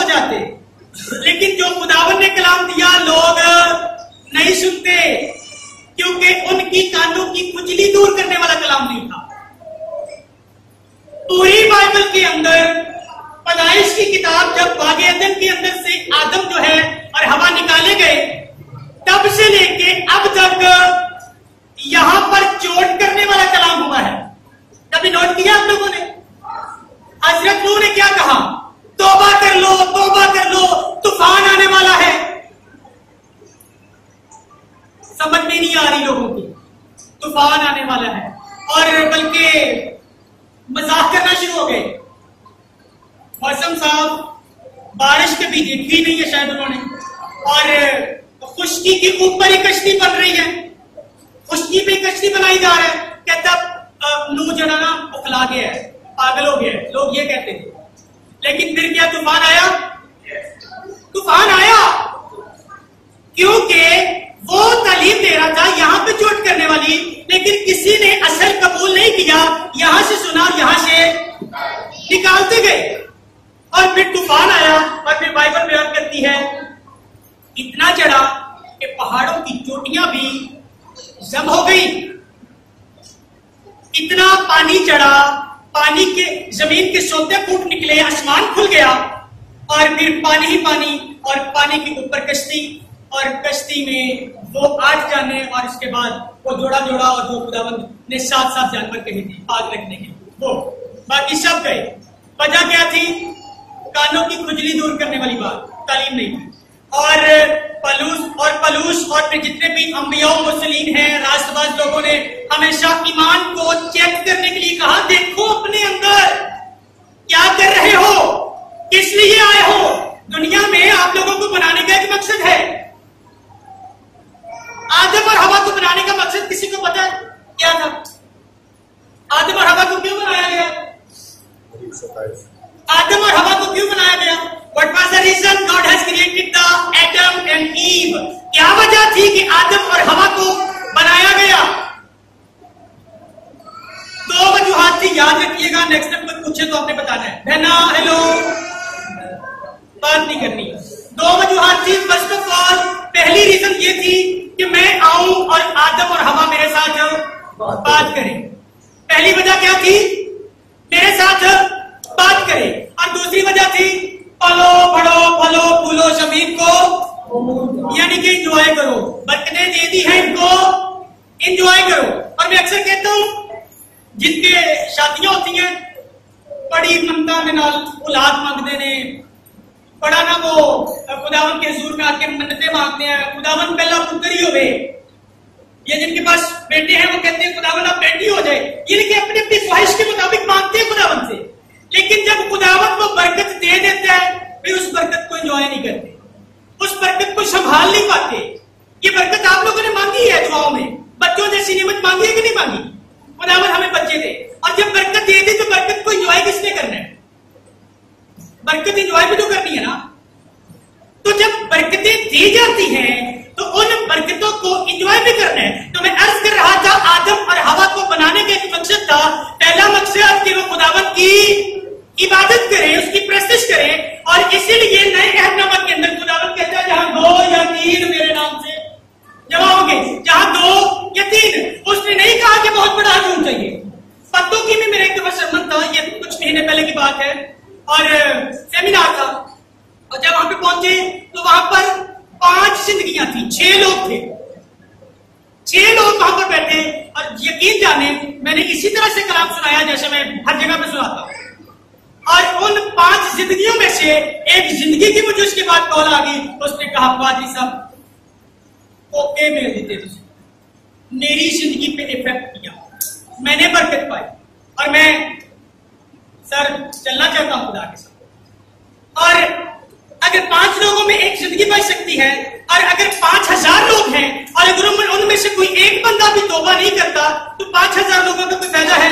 जाते, लेकिन जो खुदावन ने कलाम दिया लोग नहीं सुनते, क्योंकि उनकी कानों की खुजली दूर करने वाला कलाम नहीं था। पूरी बाइबल के अंदर पैदाइश की किताब जब बागे अदन के अंदर से आदम जो है और हवा निकाले गए, तब से लेके अब तक यहां पर चोट करने वाला कलाम हुआ है। कभी नोट किया आप लोगों ने? हजरत नूह ने क्या कहा? तौबा कर लो, तौबा कर लो, तूफान आने वाला है। समझ में नहीं आ रही लोगों की, तूफान आने वाला है, और बल्कि मजाक करना शुरू हो गए। मौसम साहब बारिश कभी देखी नहीं है शायद उन्होंने, और खुश्की के ऊपर ही कश्ती बन रही है, खुश्की पे कश्ती बनाई जा रहा है। कहता नूह जरा ना उखला गया है, पागल हो गया है, लोग ये कहते थे। लेकिन फिर क्या तूफान आया? तूफान आया क्योंकि वो तालीम दे रहा था यहां पे चोट करने वाली, लेकिन किसी ने असल कबूल नहीं किया। यहां से सुना और यहां से निकालते गए, और फिर तूफान आया। और फिर बाइबल बयान करती है इतना चढ़ा कि पहाड़ों की चोटियां भी जम हो गई। इतना पानी चढ़ा, पानी के जमीन के सोते फूट निकले, आसमान खुल गया, और फिर पानी ही पानी, और पानी के ऊपर कश्ती, और कश्ती में वो 8 जाने, और इसके बाद वो जोड़ा जोड़ा, और जो खुदावंद ने 7 जानवर कहे थे आग रखने के, वो बाकी सब गए। वजह क्या थी? कानों की खुजली दूर करने वाली बात, तालीम नहीं थी। और पलूस और फिर जितने भी अंबिया मुस्लिम हैं, राष्ट्रवाद लोगों ने हमेशा ईमान को चेक करने के लिए कहा, देखो अपने अंदर क्या कर रहे हो, किस लिए आए हो। दुनिया में आप लोगों को बनाने का एक मकसद है। आदम और हवा को बनाने का मकसद किसी को पता है क्या था? आदम और हवा को क्यों बनाया गया? आदम और हवा को क्यों बनाया गया? What was the reason God has created the Adam and Eve? क्या वजह थी कि आदम और हवा को बनाया गया? 2 वजूहात थी, याद रखिएगा। नेक्स्ट टाइम कोई पूछे तो आपने बताना है, बहना हेलो बात नहीं करनी। 2 वजूहात थी। फर्स्ट ऑफ ऑल पहली रीजन ये थी कि मैं आऊं और आदम और हवा मेरे साथ बात करें। पहली वजह क्या थी? मेरे साथ बात करें। और दूसरी वजह थी पलो बढ़ो फलो फूलो जमीन को, यानी कि एंजॉय करो। बरकतें दे दी है इनको, एंजॉय करो। और मैं अक्सर कहता हूं जिनके शादियां होती हैं, बड़ी ममता में नाल औलाद मांगते ने, बड़ा ना वो खुदावन के हुजूर में आके मन्नतें मांगते हैं, खुदावन पहला पुत्र ही होवे। ये जिनके पास बेटे हैं वो कहते हैं खुदावन आप बेटी हो जाए। ये अपनी अपनी ख्वाहिश के मुताबिक मांगते हैं खुदावन से, लेकिन जब खुदावन को बरकत दे देता है फिर उस बरकत को एंजॉय नहीं करते, उस बरकत को संभाल नहीं पाते। ये बरकत आप लोगों ने मांगी है दुआओं में, बच्चों जैसी नियमत मांगी है कि नहीं मांगी? खुदावन हमें बच्चे दे, और जब बरकत दे दी तो बरकत को एंजॉय किसने करना है? बरकत एंजॉय भी तो करनी है ना। तो जब बरकतें दी जाती हैं तो उन बरकतों को एंजॉय भी करना है। तो मैं अर्ज कर रहा था आदम और हवा को बनाने का एक मकसद था। पहला मकसद कि वो खुदावन की इबादत करें, उसकी प्रस्तुत करें, और इसीलिए नए अहदनामा के अंदर खुदावन कहता है जहां 2 या 3 मेरे नाम से जमा होंगे, जहां 2 या 3। उसने नहीं कहा कि बहुत बड़ा हजूम चाहिए। पत्तों की में मेरा एक दफा सरमन था, ये कुछ महीने पहले की बात है, और सेमिनार था, और जब वहां पे पहुंचे तो वहां पर 5 जिंदगियां थी, 6 लोग थे, 6 लोग वहां पर बैठे। और यकीन जाने मैंने इसी तरह से कलाम सुनाया जैसे मैं हर जगह पे सुनाता हूं। और उन 5 जिंदगियों में से एक जिंदगी की मुझे उसके बाद कॉल आ गई, उसने कहा पादरी साहब ओके मेरे देते थे, मेरी जिंदगी पे इफेक्ट किया, मैंने बरकत पाई, और मैं सर चलना चाहता हूं खुदा के साथ। और अगर 5 लोगों में एक जिंदगी बच सकती है, और अगर 5000 लोग हैं और अगर उनमें से कोई एक बंदा भी तौबा नहीं करता तो 5000 लोगों का कोई फायदा है?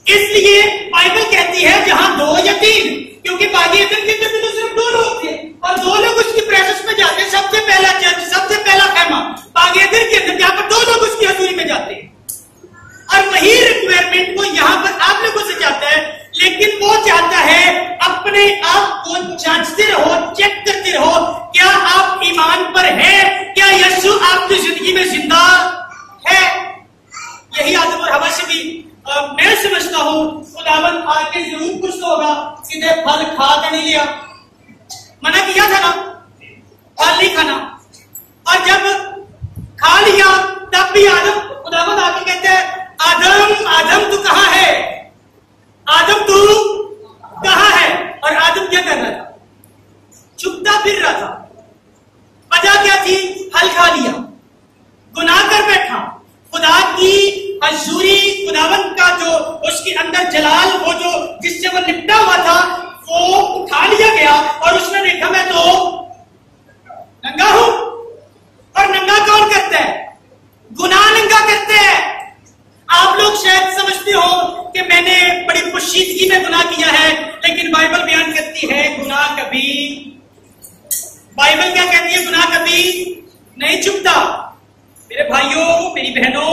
इसलिए बाइबल कहती है जहां 2 या 3, क्योंकि बागी अदन के अंदर तो सिर्फ 2 लोग थे, और 2 लोग उसकी प्रेजेंस में जाते। सबसे पहला चर्च, सबसे पहला खैमा बागी अदन के अंदर, जहां पर 2 लोग उसकी हजूरी में जाते हैं। और वही रिक्वायरमेंट को यहां पर आप लोगों से जाता है लेकिन वो चाहता है अपने आप को जांचते रहो, चेक करते रहो, क्या आप ईमान पर है, क्या यीशु आपकी जिंदगी में जिंदा है। यही आदम और हवा से भी मैं समझता हूं खुदावन आके जरूर कुछ तो होगा कि दे फल खा के नहीं लिया, मना किया था ना फल नहीं खाना, और जब खा लिया तब भी आदम, खुदावन आके कहते हैं आदम आदम तू कहां है, आदम तू कहां है। और आदम क्या कर रहा था, छुपता फिर रहा था। वजह क्या थी, फल खा लिया, गुनाह कर बैठा, खुदा की हजूरी, खुदावन का जो उसके अंदर जलाल, वो जो जिससे वो निपटा हुआ था वो उठा लिया गया, और उसने देखा मैं तो नंगा हूं। और नंगा कौन करता है, गुनाह नंगा करते हैं। आप लोग शायद समझते हो कि मैंने बड़ी पोशीदगी में गुनाह किया है, लेकिन बाइबल बयान करती है गुनाह कभी, बाइबल क्या कहती है, गुनाह कभी नहीं छुपता। मेरे भाइयों मेरी बहनों,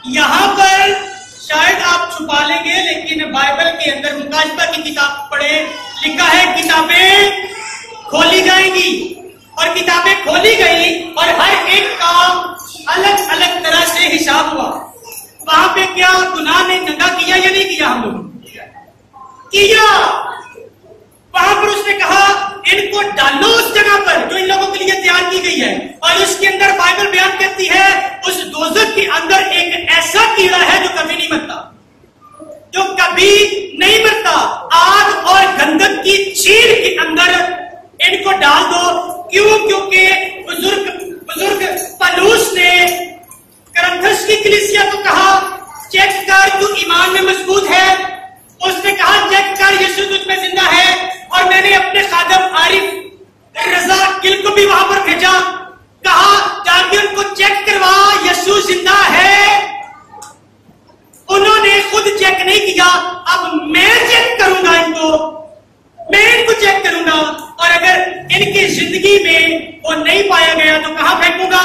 यहां पर शायद आप छुपा लेंगे, लेकिन बाइबल के अंदर मुकाशबा की किताब पढ़े, लिखा है किताबें खोली जाएंगी, और किताबें खोली गई और हर एक काम अलग अलग तरह से हिसाब हुआ। वहां पे क्या गुनाह ने नंगा किया या नहीं किया, हम लोग किया। वहां पर उसने कहा इनको डालो उस जगह पर जो इन लोगों के लिए तैयार की गई है, और उसके अंदर बाइबल बयान करती है उस दोज़ख के अंदर एक ऐसा कीड़ा है जो कभी नहीं मरता, जो कभी नहीं मरता। आग और गंधक की चीर के अंदर इनको डाल दो। क्यों, क्योंकि बुजुर्ग पलूस ने करंथस की कलीसिया को कहा चेक कर तू ईमान में मजबूत है, उसने कहा चेक कर यीशु तुझ में जिंदा है। और मैंने अपने खादम आरिफ रजा गिल को भी वहां पर भेजा, कहा जाके उनको चेक करवा यीशु जिंदा है। उन्होंने खुद चेक नहीं किया, अब मैं चेक करूंगा इनको, मैं इनको चेक करूंगा, और अगर इनकी जिंदगी में वो नहीं पाया गया तो कहां फेंकूंगा,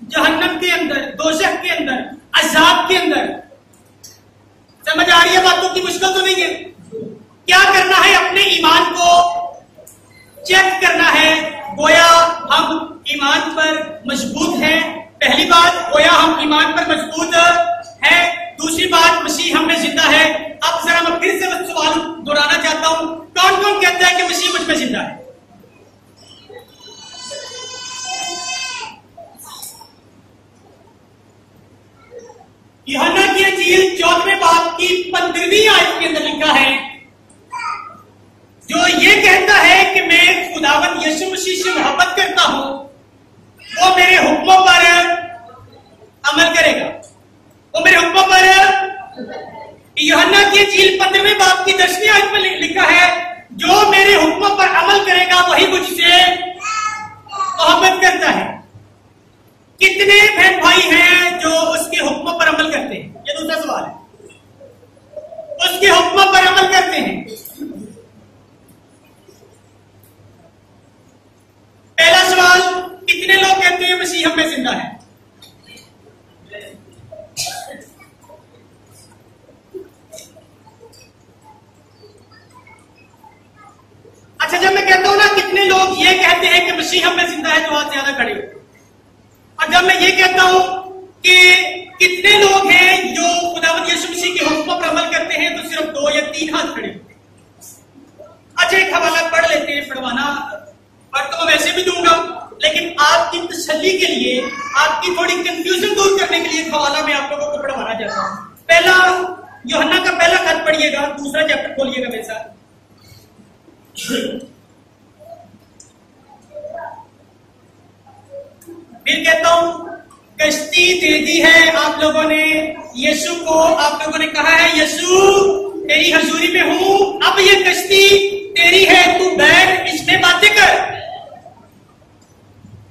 जहन्नम के अंदर, दोज़ख के अंदर, अजाब के अंदर। समझ आ रही है बातों की मुश्किल तो नहीं है। क्या करना है, अपने ईमान को चेक करना है, गोया हम ईमान पर मजबूत हैं। पहली बात, गोया हम ईमान पर मजबूत हैं। दूसरी बात, मसीह हम में जिंदा है। अब जरा मैं फिर से सवाल दोहराना चाहता हूं, कौन कौन कहता है कि मसीह मुझ में जिंदा है? यूहन्ना की इंजील 14वें बाब की 15वीं आयत के अंदर लिखा है, जो ये कहता है कि मैं खुदावंद यीशु मसीह से मोहब्बत करता हूं, वो मेरे हुक्मों पर अमल करेगा, वो मेरे हुक्मों पर। यूहन्ना की इंजील 15वें बाब की 10वीं आयत में लिखा है, जो मेरे हुक्मों पर अमल करेगा वही मुझसे मोहब्बत करता है। कितने बहन भाई हैं जो उसके हुक्मों पर अमल करते हैं? ये दूसरा सवाल है। उसके हुक्मों पर अमल करते हैं। पहला सवाल, कितने लोग कहते हैं मसीह हम में जिंदा है? अच्छा, जब मैं कहता हूं ना कितने लोग ये कहते हैं कि मसीह हम में जिंदा है, तो हाथ ज्यादा खड़े हो। और जब मैं ये कहता हूं कि कितने लोग हैं जो खुदावंद यीशु मसीह के हुक्मों पर अमल करते हैं, तो सिर्फ 2 या 3 हाथ खड़े। अच्छा, एक हवाला पढ़ लेते हैं, पढ़वाना और तो मैं वैसे भी दूंगा, लेकिन आपकी तसल्ली के लिए, आपकी थोड़ी कंफ्यूजन दूर करने के लिए एक हवाला मैं आप लोगों को पढ़वाना चाहता हूं। पहला यूहन्ना का पहला खत पढ़िएगा, दूसरा चैप्टर खोलिएगा मेरे साथ। फिर कहता हूं, कश्ती दे दी है आप लोगों ने यीशु को, आप लोगों ने कहा है यीशु तेरी हजूरी में हूं, अब ये कश्ती तेरी है, तू बैठ, इसमें बातें कर।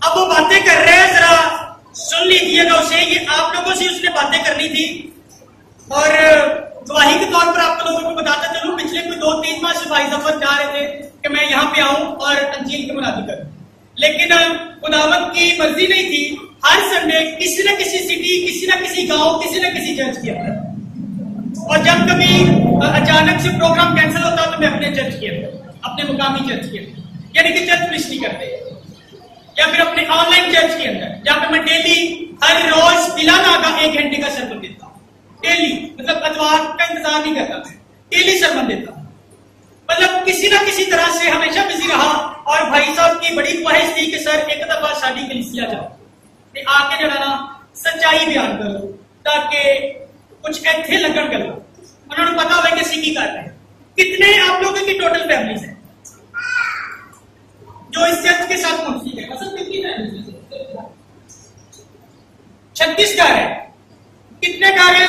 अब वो बातें कर रहे हैं, जरा सुन लीजिएगा उसे। ये आप लोगों से उसने बातें करनी थी, और गवाही के तौर पर आप लोगों को बताता चलूं, पिछले कोई 2-3 माह से भाई साहब चाह रहे थे कि मैं यहाँ पे आऊं और अंजील की मुनादी करूं, लेकिन खुदावंद की मर्जी नहीं थी। हर संडे किसी न किसी सिटी, किसी न किसी गांव, किसी न किसी चर्च के अंदर और जब कभी अचानक से प्रोग्राम कैंसिल होता है तो मैं अपने चर्च के अंदर, अपने मुकामी चर्च के अंदर, यानी कि चर्च मिस नहीं करते, या फिर अपने ऑनलाइन चर्च के अंदर, जहां पे मैं डेली हर रोज बिला नागा 1 घंटे का सर्मन देता हूँ। डेली, मतलब अतवार का इंतजार नहीं करता, मैं डेली सर्मन देता हूँ। मतलब किसी ना किसी तरह से हमेशा बिजी रहा। और भाई साहब की बड़ी ख्वाहिश थी कि सर एक दफा साडी कलीसिया जाओ, आके जरा ना सच्चाई बयान करो, ताकि कुछ ऐसे लगन करो, उन्होंने पता होगा कि सीखी कर रहे हैं। कितने आप लोगों की टोटल फैमिलीज है जो इस चर्च के साथ पहुंची है? मतलब कितनी फैमिलीज है? 36 घर है। कितने घर है?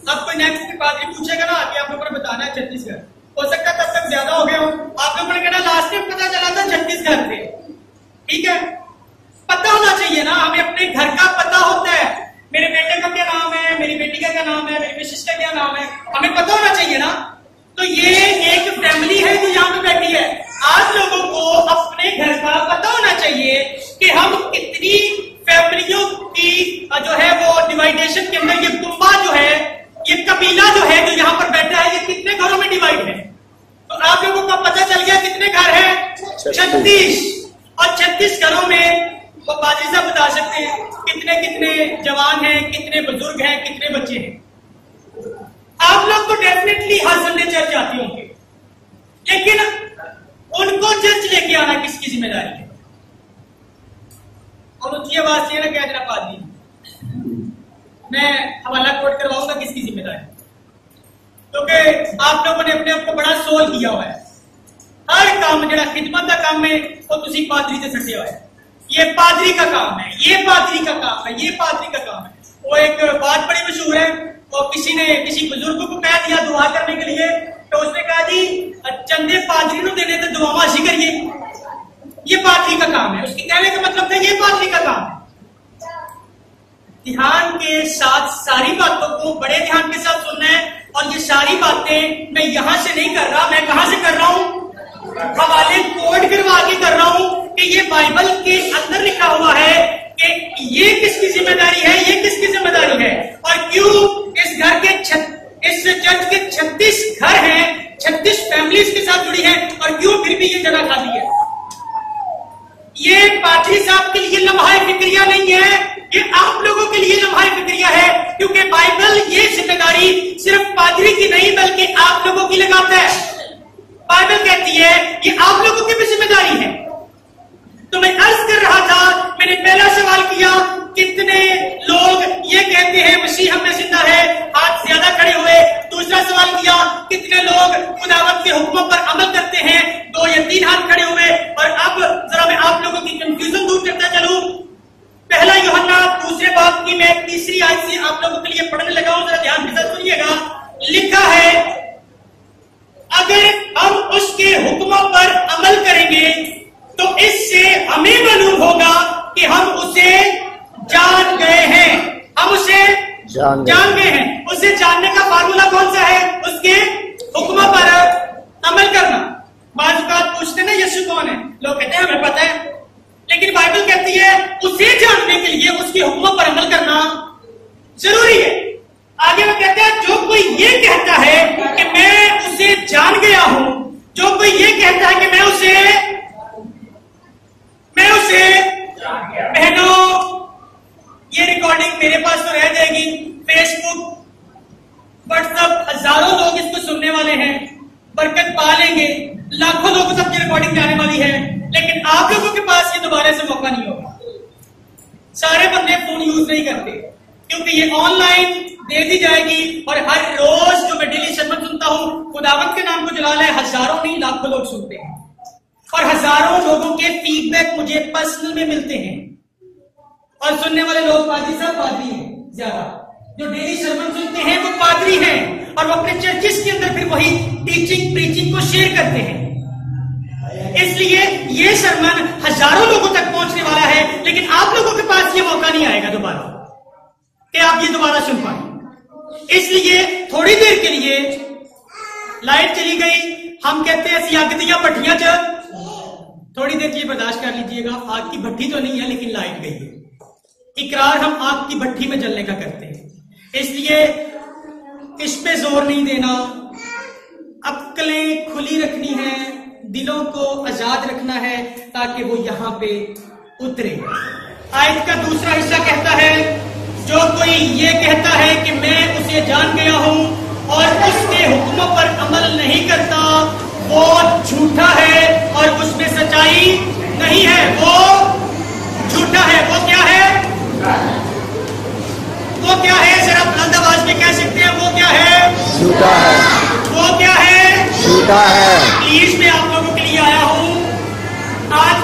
आपको नेक्स्ट पादरी पूछेगा ना कि आप लोगों ने बताना है 36 घर। हो सकता है तब तक ज्यादा हो गए हो। आप लोगों ने कहना लास्ट टाइम पता चला था 36 घर थे। ठीक है, पता होना चाहिए ना, हमें अपने घर का पता होता है। मेरे बेटे का क्या नाम है, मेरी बेटी का क्या नाम है, मेरी मिसेस का क्या नाम है, हमें पता होना चाहिए ना। तो ये एक फैमिली है जो यहाँ पे बैठी है। आप लोगों को अपने घर का पता होना चाहिए कि हम कितनी फैमिलियों की जो है वो डिवाइडेशन के अंदर, ये कुंबा जो है, ये कबीला जो है जो यहाँ पर बैठा है, ये कितने घरों में डिवाइड है। तो आप लोगों को पता चल गया कितने घर हैं? 36। और 36 घरों में वो पादरी साहब बता सकते हैं कितने कितने जवान हैं, कितने बुजुर्ग हैं, कितने बच्चे हैं। आप लोग तो डेफिनेटली हर संडे चर्च आते होंगे, लेकिन उनको चर्च लेके आना किसकी जिम्मेदारी है? और ऊंची आवाज से ना क्या जरा पादरी, मैं हवाला कोट करवाऊंगा, किसकी जिम्मेदारी? क्योंकि आप लोगों ने अपने आप को बड़ा सोल किया हुआ है। हर काम जरा खिदमत का काम है वो तुसी पादरी से सटे हुआ है। ये पादरी का काम है, ये पादरी का काम है, ये पादरी का काम है। वो एक बात बड़ी मशहूर है, वो किसी ने किसी बुजुर्ग को कह दिया दुआ करने के लिए, तो उसने कहा जी चंदे पादरी को देने तो दुआ माशी करिए, ये पादरी का काम है। उसके कहने का मतलब था ये पादरी का काम है। ध्यान के साथ सारी बातों को बड़े ध्यान के साथ सुनना है। और ये सारी बातें मैं यहां से नहीं कर रहा, मैं कहां से कर रहा हूं? हवाले कोड करवा के कर रहा हूं कि ये बाइबल के अंदर लिखा हुआ है कि ये किसकी जिम्मेदारी है, ये किसकी जिम्मेदारी है। और क्यों इस घर के इस चर्च के 36 घर हैं, 36 फैमिलीज के साथ जुड़ी है, और क्यों फिर भी ये जगह खाली है। ये पादरी साहब के लिए लम्हा फिक्रिया नहीं है, ये आप लोगों के लिए लम्हा फिक्रिया है। क्योंकि बाइबल ये जिम्मेदारी सिर्फ पादरी की नहीं बल्कि आप लोगों की लगाता है। बाइबल कहती है ये आप लोगों की भी जिम्मेदारी है। तो मैं अर्ज कर रहा था, मैंने पहला सवाल किया कितने लोग ये कहते हैं मसीह हमें जिंदा है, हाथ ज्यादा खड़े हुए। दूसरा सवाल किया कितने लोग खुदावंद के हुक्मों पर अमल करते हैं, 2 या 3 हाथ खड़े हुए। और अब जरा मैं आप लोगों की कंफ्यूजन दूर करता चलूं। पहला यूहन्ना 2 बाब की मैं 3 आयत से आप लोगों के लिए पढ़ने लगा हूं, जरा ध्यान के साथ सुनिएगा। लिखा है अगर हम उसके हुक्मों पर अमल करेंगे तो इससे हमें मालूम होगा कि हम उसे जान गए हैं। हम उसे जान गए हैं। उसे जानने का फार्मूला कौन सा है? उसके हुक्मों पर अमल करना। बात पूछते ना यीशु कौन है, लोग कहते हैं हमें पता है, लेकिन बाइबल कहती है उसे जानने के लिए उसके हुक्मों पर अमल करना जरूरी है। आगे वो कहते हैं जो कोई ये कहता है कि मैं उसे जान गया हूं, जो कोई ये कहता है कि मैं उसे बहनों, ये रिकॉर्डिंग मेरे पास तो रह जाएगी। फेसबुक, व्हाट्सएप, हजारों लोग इसको सुनने वाले हैं, बरकत पा लेंगे, लाखों लोगों तक ये रिकॉर्डिंग जाने वाली है। लेकिन आप लोगों के पास ये दोबारा से मौका नहीं होगा। सारे बंदे फोन यूज नहीं करते क्योंकि ये ऑनलाइन दे दी जाएगी। और हर रोज जो मैं डेली सर्मन सुनता हूं, खुदावंद के नाम को जलाल है, हजारों नहीं लाखों लोग सुनते हैं। और हजारों लोगों के फीडबैक मुझे पर्सनल में मिलते हैं। और सुनने वाले लोग पादरी साहब पादरी हैं ज्यादा, जो डेली सर्मन सुनते हैं वो पादरी हैं। और वो अपने चर्चिस के अंदर फिर वही टीचिंग प्रीचिंग को शेयर करते हैं। इसलिए ये सर्मन हजारों लोगों तक पहुंचने वाला है, लेकिन आप लोगों के पास ये मौका नहीं आएगा दोबारा कि आप ये दोबारा सुन पाए। इसलिए थोड़ी देर के लिए लाइट चली गई, हम कहते हैं अग दिया भट्टियां च, थोड़ी देर के लिए बर्दाश्त कर लीजिएगा। आग की भट्टी तो नहीं है लेकिन लाइट गई है। इकरार हम आग की भट्टी में जलने का करते हैं। इसलिए इस पे जोर नहीं देना, अक्लें खुली रखनी है, दिलों को आजाद रखना है ताकि वो यहाँ पे उतरे। आयत का दूसरा हिस्सा कहता है, जो कोई ये कहता है कि मैं उसे जान गया हूं और उसके हुक्मों पर अमल नहीं करता, वो झूठा है और उसमें सच्चाई नहीं है। वो झूठा है। वो क्या है? वो क्या है? जरा बुलंद आवाज में कह सकते हैं, वो क्या है? झूठा है। वो क्या है? झूठा है। प्लीज मैं आप लोगों के लिए आया हूं, आज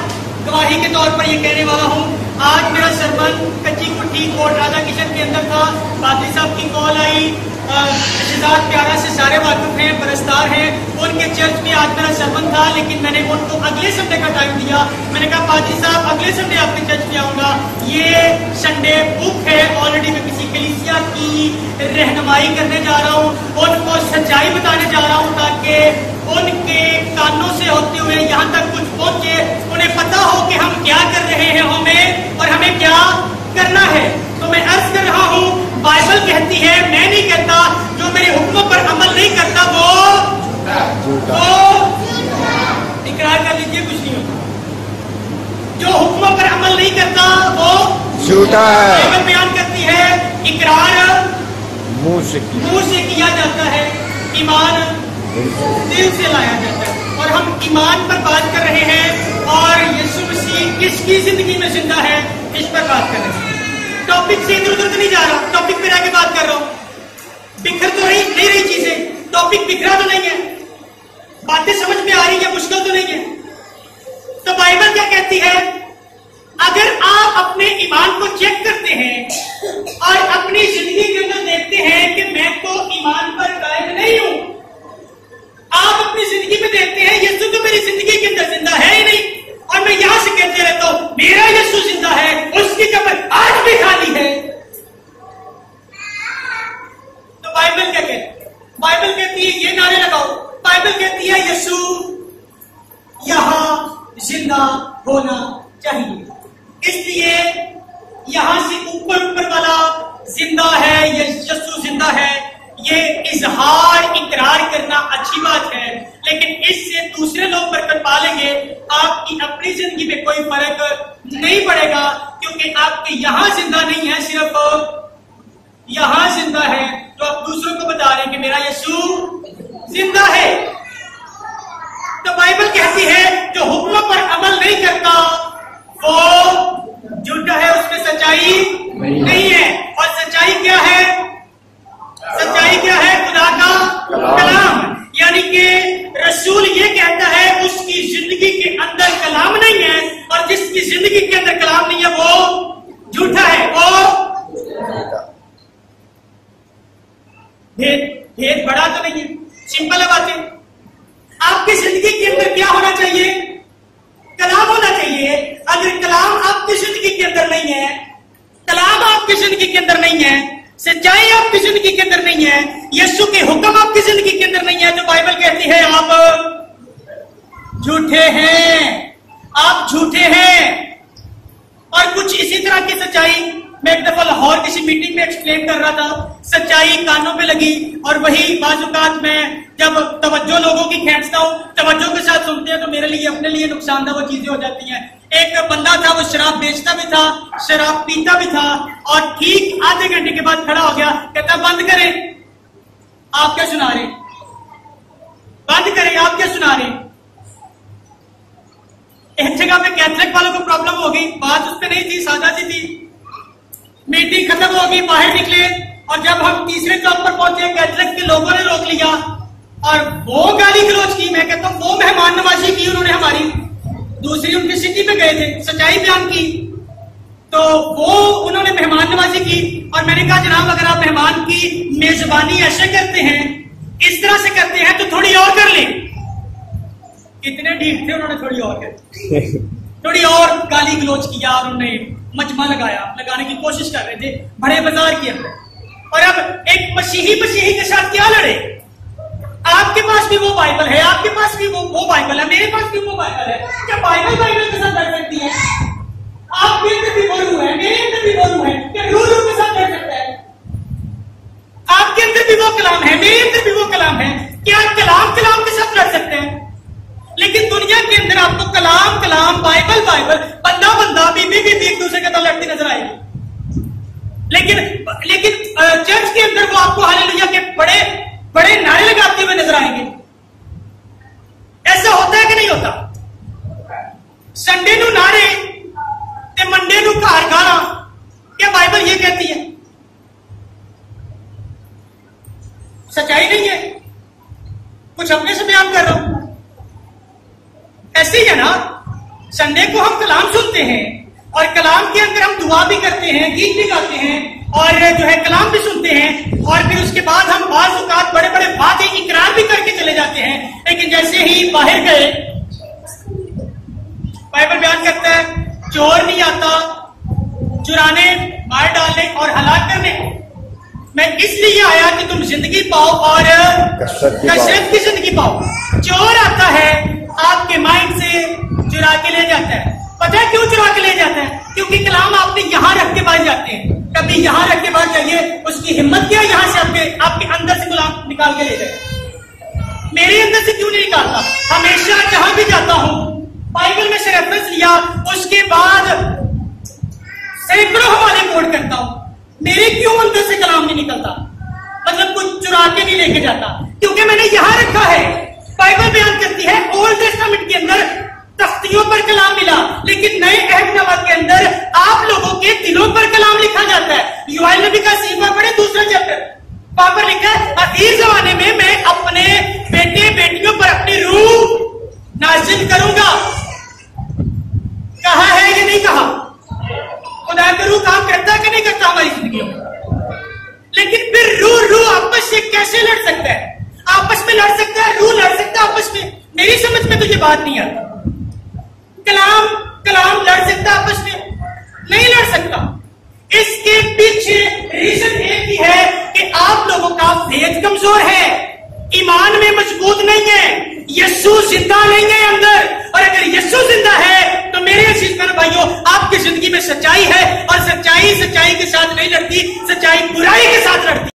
गवाही के तौर पर ये कहने वाला हूं। आज मेरा सरमन कच्ची कुट्टी कोट राधा किशन के अंदर था। पादरी साहब की कॉल आई, शहजाद प्यारा से सारे वाकिफ हैं, परस्तार हैं, उनके चर्च में आज मेरा सरमन था, लेकिन मैंने उनको अगले संडे का टाइम दिया। मैंने कहा पादरी साहब अगले संडे आपके चर्च में आऊंगा, ये संडे बुक है, ऑलरेडी मैं किसी कलीसिया की रहनुमाई करने जा रहा हूँ, उनको सच्चाई बताने जा रहा हूँ ताकि उनके कानों से होते हुए यहाँ तक कुछ पहुंचे, उन्हें पता हो कि हम क्या कर रहे हैं हमें और हमें क्या करना है। तो मैं अर्ज कर रहा हूँ, बाइबल कहती है, मैं नहीं कहता, जो मेरे हुक्मों पर अमल नहीं करता वो इकरार कर लीजिए, कुछ नहीं होता। जो हुक्मों पर अमल नहीं करता वो झूठा है। बाइबल बयान करती है, इकरार मुंह से किया जाता है, ईमान दिल से लाया जाता है। और हम ईमान पर बात कर रहे हैं और यीशु मसीह किसकी जिंदगी में जिंदा है इस पर बात कर रहे हैं। टॉपिक से इधर उधर तो नहीं जा रहा, टॉपिक पे रहकर बात कर रहा हूं। बिखर तो नहीं रही चीजें, टॉपिक बिखरा तो नहीं है, बातें समझ में आ रही है, मुश्किल तो नहीं है। तो बाइबल क्या कहती है, अगर आप अपने ईमान को चेक करते हैं और अपनी जिंदगी के अंदर देखते हैं कि मैं तो ईमान पर कायम नहीं हूं, आप अपनी जिंदगी में देखते हैं यीशु तो मेरी जिंदगी के अंदर जिंदा है ही नहीं, और मैं यहां से कहते रहता हूं मेरा यीशु जिंदा है, उसकी कब्र आज भी खाली है। तो बाइबल क्या कहती है? बाइबल कहती है, ये नारे लगाओ, बाइबल कहती है यीशु यहां जिंदा होना चाहिए। इसलिए यहां से ऊपर वाला जिंदा है, यीशु जिंदा है, ये इजहार इकरार करना अच्छी बात है, लेकिन इससे दूसरे लोग बरकत पा लेंगे, आपकी अपनी जिंदगी में कोई फर्क नहीं पड़ेगा, क्योंकि आपके यहां जिंदा नहीं है, सिर्फ यहां जिंदा है। तो आप दूसरों को बता रहे हैं कि मेरा यीशु जिंदा है। तो बाइबल कहती है, जो हुक्मों पर अमल नहीं करता वो झूठा है, उसमें सच्चाई नहीं है। और सच्चाई क्या है? सच्चाई क्या है? खुदा का कलाम। यानी कि रसूल ये कहता है उसकी जिंदगी के अंदर कलाम नहीं है, और जिसकी जिंदगी के अंदर कलाम नहीं है वो झूठा है। वो भेद बड़ा तो नहीं है, सिंपल है बातें। आपकी जिंदगी के अंदर क्या होना चाहिए? कलाम होना चाहिए। अगर कलाम आपकी जिंदगी के अंदर नहीं है, कलाम आपकी जिंदगी के अंदर नहीं है, सच्चाई आपकी जिंदगी के अंदर नहीं है, यीशु के हुक्म आपकी जिंदगी के अंदर नहीं है, तो बाइबल कहती है आप झूठे हैं, आप झूठे हैं। और कुछ इसी तरह की सच्चाई मैं एक दफा लाहौर किसी मीटिंग में एक्सप्लेन कर रहा था, सच्चाई कानों पे लगी, और वही बाजुकात में जब तवज्जो लोगों की खींचता हूं, तवज्जो के साथ सुनते हैं, तो मेरे लिए अपने लिए नुकसानदा वो चीजें हो जाती हैं। एक बंदा था, वो शराब बेचता भी था, शराब पीता भी था, और ठीक आधे घंटे के बाद खड़ा हो गया, कहता बंद करें, आप क्या सुना रहे, बंद करें, आप क्या सुना रहे। एक जगह पे कैथलिक वालों को प्रॉब्लम हो गई, बात उस पर नहीं थी, सादा सी थी। मीटिंग खत्म हो गई, बाहर निकले, और जब हम तीसरे चौक पर पहुंचे, कैथलिक के लोगों ने रोक लिया और वो गाली गलौज की। मैं कहता हूं वो मेहमान नवाजी की उन्होंने हमारी, दूसरी उनकी सिटी पे गए थे, सच्चाई बयान की, तो वो उन्होंने मेहमान नवाजी की। और मैंने कहा जनाब, अगर आप मेहमान की मेजबानी ऐसे करते हैं, इस तरह से करते हैं, तो थोड़ी और कर लें। कितने ढीठ थे, उन्होंने थोड़ी और कर थोड़ी और गाली गलौज किया, और उन्होंने मजमा लगाने की कोशिश कर रहे थे बड़े बाजार के अंदर। और अब एक मसीही के साथ क्या लड़े? आपके पास भी वो बाइबल है, आपके पास भी वो बाइबल है, मेरे पास भी वो बाइबल है, क्या बाइबल के साथ लड़ सकती है? आपके अंदर भी वो रूह है, मेरे अंदर भी वो रूह है, क्या रूह के साथ लड़ सकता है? आपके अंदर भी वो कलाम कलाम है, मेरे अंदर भी वो कलाम है। क्या कलाम कलाम के साथ लड़ सकते हैं? लेकिन दुनिया के अंदर आपको कलाम कलाम, बाइबल बाइबल, बंदा बंदा, बीबी बीबी एक दूसरे के साथ लड़ती नजर आएगी। लेकिन चर्च के अंदर वो आपको हालेलुया के बड़े बड़े नारे लगाते हुए नजर आएंगे। ऐसा होता है कि नहीं होता? संडे नू नारे ते मंडे नू घर गाना, क्या बाइबल ये कहती है? सच्चाई नहीं है, कुछ अपने से बयान कर रहा हूं। ऐसे ही है ना, संडे को हम कलाम सुनते हैं और कलाम के अंदर हम दुआ भी करते हैं, गीत भी गाते हैं और जो है कलाम भी सुनते हैं, और फिर उसके बाद हम बाज़ औक़ात बड़े बड़े वादे इकरार भी करके चले जाते हैं। लेकिन जैसे ही बाहर गए, बाइबल बयान करता है चोर नहीं आता चुराने, मार डालने और हलाक करने, मैं इसलिए आया कि तुम जिंदगी पाओ और कसरत की जिंदगी पाओ। चोर आता है आपके माइंड से चुरा के ले जाता है। पता है क्यों चुरा के ले जाता है? क्योंकि कलाम आपने यहां रख के बाद जाते हैं। कभी यहां रख के बाद जाइए, उसकी हिम्मत क्या यहां से आपके अंदर से कलाम निकाल के ले जाए। मेरे अंदर से क्यों नहीं निकालता? हमेशा जहां भी जाता हूं बाइबल में से रेफरेंस लिया, उसके बाद सैकड़ों हवाले कोट करता हूं। मेरे क्यों अंदर से कलाम नहीं निकलता? मतलब कुछ चुरा के नहीं लेके जाता, क्योंकि मैंने यहां रखा है। बाइबल बयान करती है ओल्ड टेस्टामेंट के अंदर तख्तियों पर कलाम मिला, लेकिन नए अहद के अंदर आप लोगों के दिलों पर कलाम लिखा जाता है। यूएल नबी का सीफा पढ़े, दूसरा चैप्टर, वहां पर लिखा है आखिर जमाने में मैं अपने बेटे बेटियों पर अपनी रूह नाज़िल करूंगा। कहा है ये नहीं कहा? खुदा का रूह काम करता है कि नहीं करता हमारी जिंदगियों में? लेकिन फिर रूह आपस से कैसे लड़ सकता है? आपस में लड़ सकता है, रूह लड़ सकता है आपस में? मेरी समझ में तो ये बात नहीं आती। कलाम लड़ सकता आपस में? नहीं लड़ सकता। इसके पीछे रीजन एक ही है कि आप लोगों का फेथ कमजोर है, ईमान में मजबूत नहीं है, यीशु जिंदा नहीं है अंदर। और अगर यीशु जिंदा है तो मेरे अजीज भाइयों, आपकी जिंदगी में सच्चाई है, और सच्चाई के साथ नहीं लड़ती, सच्चाई बुराई के साथ लड़ती।